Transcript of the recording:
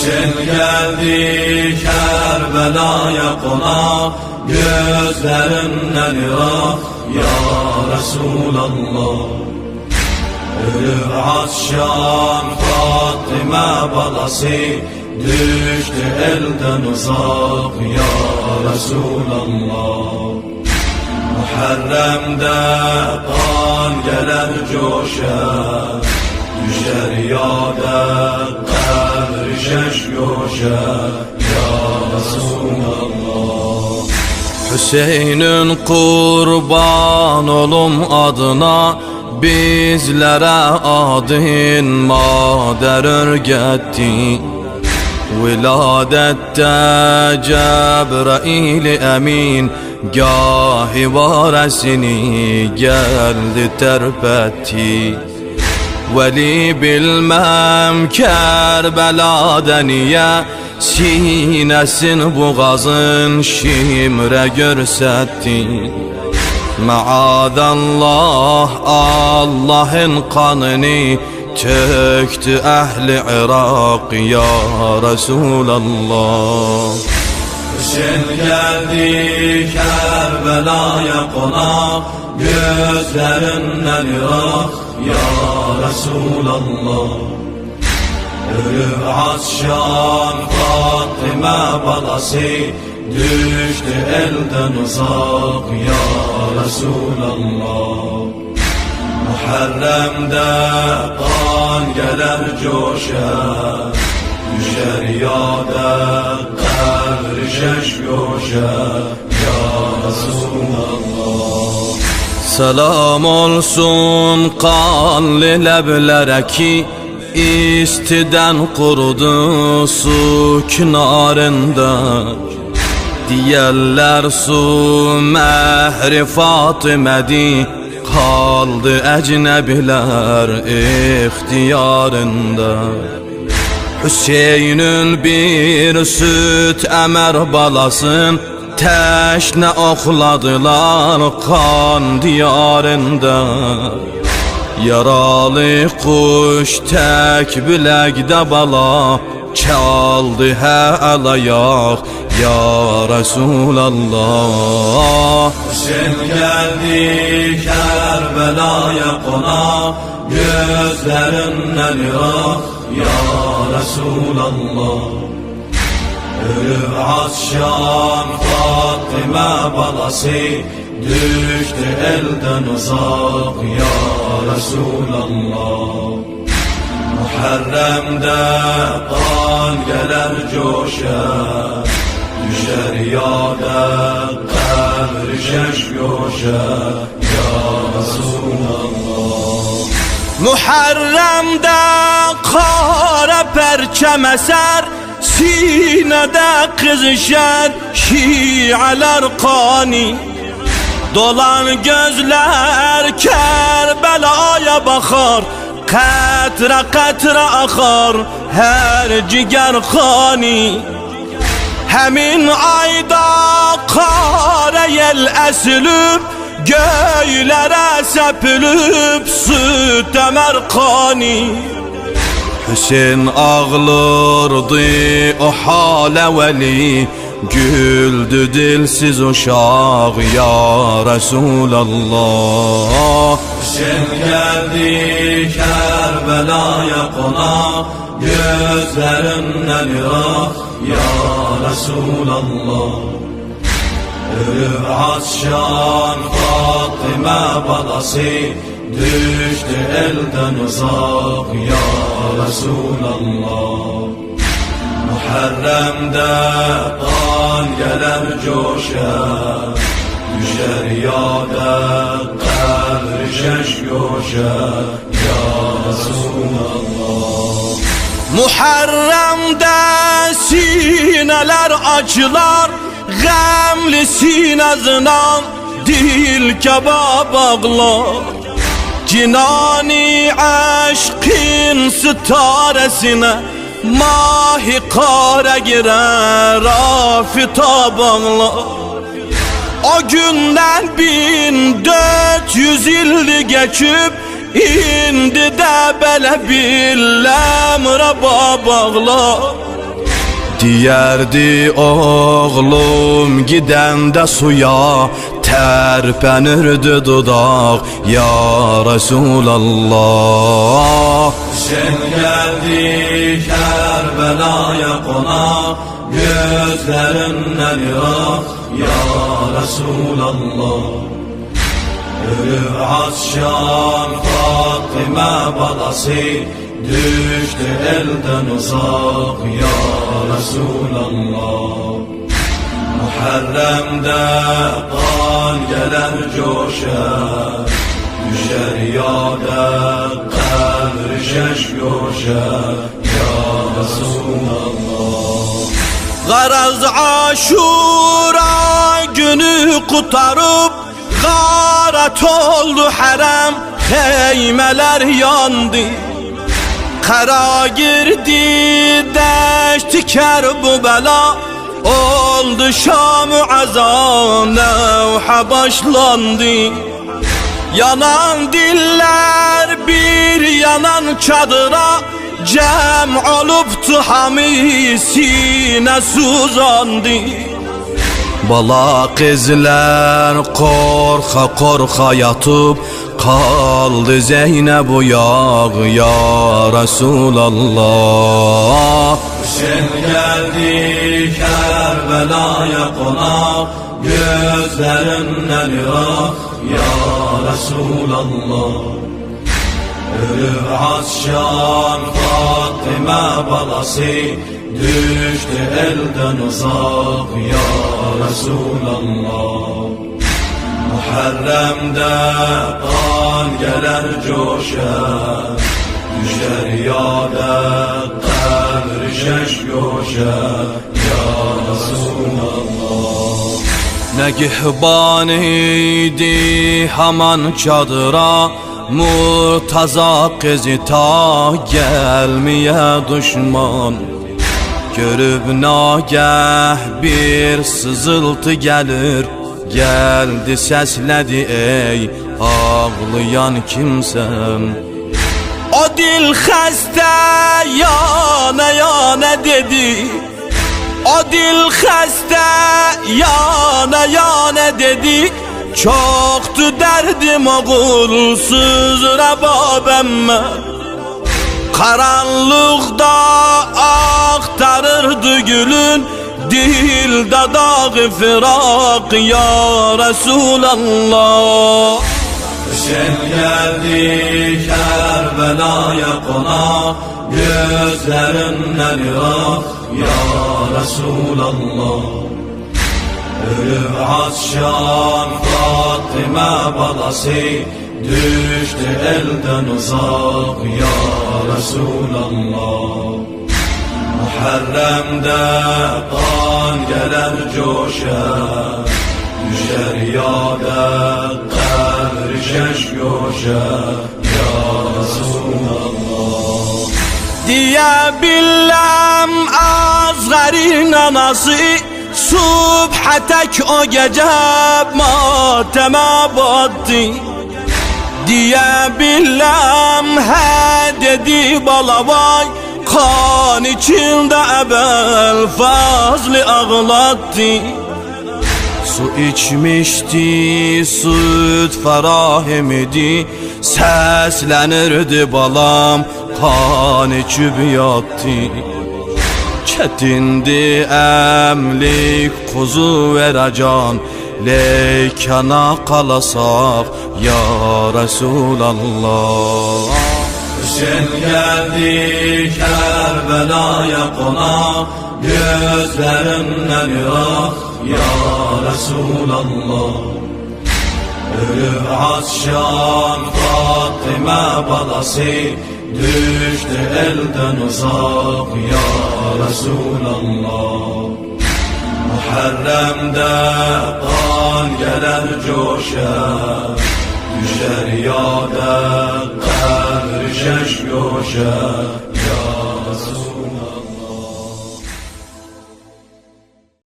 Hüseyin geldi Kerbela'ya konak, gözlerinden ırak ya Resulallah. Ölür Atşan Fatıma balası, düştü elden uzak ya Resulallah. Muharrem'de kan gelir coşar, düşer yada kabri şeş yoşar ya Resulallah. Hüseyin'in kurban olum adına, bizlere adın mader örgetti. Viladette Cebrail emin, gahi varesini geldi terpetti. Veli bilmem Kerbela'da niye, sinesin boğazın şimre görsetti. Maadallah Allah'ın kanını töktü ehli Irak ya Resulallah. Hüseyin geldi Kerbela'ya konak, gözlerinden ırak ya Resulallah. Ölür Atşan Fatıma balası, düştü elden uzak ya Resulallah. Muharrem'de kan gelir coşar, düşer yada kabri şeş yoşar ya Resulallah. Selam olsun kanlı leblere ki, istiden kurudu su kenarında. Diyerler su mehri Fatıme'di, kaldı ecnebiler ihtiyarında. Hüseyin'in bir süt emer balasın, teşne okladılar kan diyarında. Yaralı kuş tek bilekde bala, çaldı el ayak ya Resulallah. Hüseyin geldi Kerbela'ya konak, gözlerinden ırak ya Resulallah. Ölür Atşan Fatıma balası, düştü elden uzak ya Resulallah. Muharrem'de kan gelir coşar, düşer yada kabri şeş yoşar ya Resulallah. Muharrem'de kara perçem eser, sinede kızışar şialar kani. Dolan gözler Kerbela'ya bakar, katre katre akar her ciger khani. Hemin ayda kara yel esilip, göylere sepilip süt emer kani. Hüseyin ağlardı o hale veli, güldü dilsiz uşak ya Resulallah. Hüseyin geldi Kerbela'ya konak, gözlerinden ırak ya Resulallah. Ölür Atşan Fatıma balası, düştü elden uzak ya Resulallah. Muharrem'de kan gelir coşar, düşer yada kabri şeş yoşar ya Resulallah. Muharrem'de sineler acılar, gamli sinesinden dil kebab ağlar. Cinani aşkın sitaresine mahi kara girer afitap ağlar. O günden 1400 yıl geçip, indi de belə bir ləmrə bağlar. Diyerdi oğlum gidende suya, terpenirdi dudak ya Resulallah. Sen geldi Kerbela'ya konak, gözlerinden ırak ya Resulallah. Ölür Asşan Fatıma balası, düştü elden uzak ya Resulallah. Muharrem'de kan gelir coşar, düşer yâde kadr şeş coşar ya Resulallah. Garaz Aşura günü kurtarıp garat oldu harem, heymeler yandı. Kara girdi deşti Kerbela, oldu Şam-ı azan nevha başlandı. Yanan diller bir yanan çadıra, cem oluptu hamisine suzandı. Bala kızlar korka korka yatıp kaldı Zeynep uyak ya Resulallah. Sen geldi Kerbela'ya konak, gözlerinden ırak ya Resulallah. Ölür Asşan Fatıma balası, düştü elden uzak ya Resulallah. Muharrem'de kan gelir coşar, düşer yâde kadr şeş coşar ya Resulallah. Ne gihban idi haman çadıra, Murtaza kızı ta gelmeye düşman. Görüp nagah bir sızıltı gelir, geldi sesledi ey ağlayan kimsem. O dil xəstə yana yana dedi, o dil xəstə yana yana dedi. Çoktu derdim oğulsuz Rababemme, karanlıkta aktarırdı gülün, dilde dağı firak ya Resulallah. Sen geldi Kerbela'ya konak, gözlerinden ırak ya Resulallah. Ölür Asşan Fatıma balası, düştü elden uzak ya Resulallah. Muharrem'de kan gelir coşar, düşer yâde kadr şeş coşar ya Resulallah. Diye billem azgarin anası, subha tek o gece mateme battı. Diye billem he dedi balavay, kan içinde ebel fazlı ağlattı. Su içmişti, süt ferahimidi, seslenirdi balam, kan içip yattı. Çetindi emlik kuzu veracan, leykana kalasak ya Resulallah. Sen geldi Kerbela'ya konak, gözlerinden ırak ya Resulallah. Ölür Asşan Fatıma balası, düştü elden uzak ya Resulallah. Muharrem'de kan gelir coşar, düşer yâde kadr şeş coşar